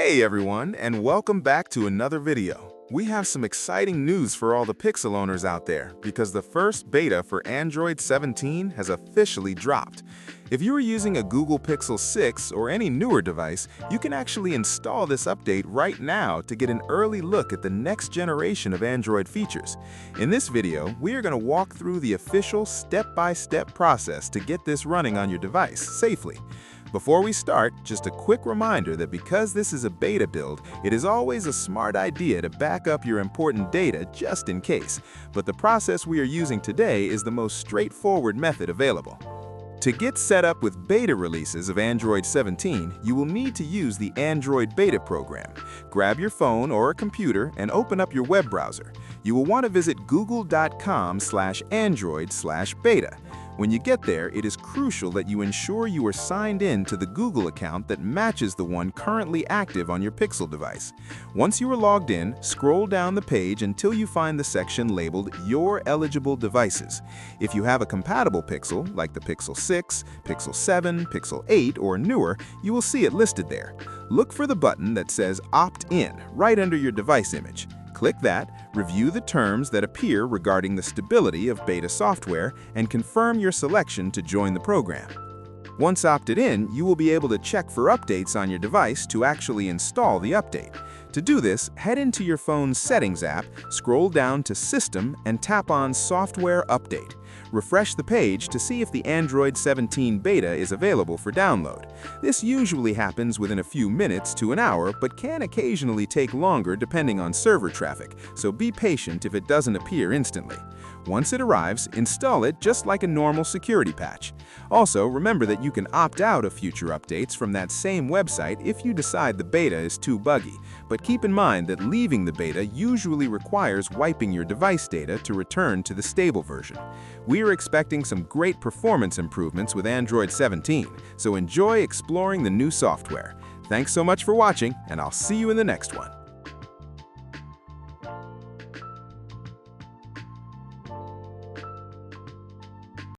Hey everyone, and welcome back to another video. We have some exciting news for all the Pixel owners out there because the first beta for Android 17 has officially dropped. If you are using a Google Pixel 6 or any newer device, you can actually install this update right now to get an early look at the next generation of Android features. In this video, we are going to walk through the official step-by-step process to get this running on your device safely. Before we start, just a quick reminder that because this is a beta build, it is always a smart idea to back up your important data just in case. But the process we are using today is the most straightforward method available. To get set up with beta releases of Android 17, you will need to use the Android Beta program. Grab your phone or a computer and open up your web browser. You will want to visit google.com/android/beta. When you get there, it is crucial that you ensure you are signed in to the Google account that matches the one currently active on your Pixel device. Once you are logged in, scroll down the page until you find the section labeled Your Eligible Devices. If you have a compatible Pixel, like the Pixel 6, Pixel 7, Pixel 8, or newer, you will see it listed there. Look for the button that says Opt In right under your device image. Click that, review the terms that appear regarding the stability of beta software, and confirm your selection to join the program. Once opted in, you will be able to check for updates on your device to actually install the update. To do this, head into your phone's Settings app, scroll down to System, and tap on Software Update. Refresh the page to see if the Android 17 beta is available for download. This usually happens within a few minutes to an hour, but can occasionally take longer depending on server traffic, so be patient if it doesn't appear instantly. Once it arrives, install it just like a normal security patch. Also, remember that you can opt out of future updates from that same website if you decide the beta is too buggy, but keep in mind that leaving the beta usually requires wiping your device data to return to the stable version. We are expecting some great performance improvements with Android 17, so enjoy exploring the new software. Thanks so much for watching, and I'll see you in the next one.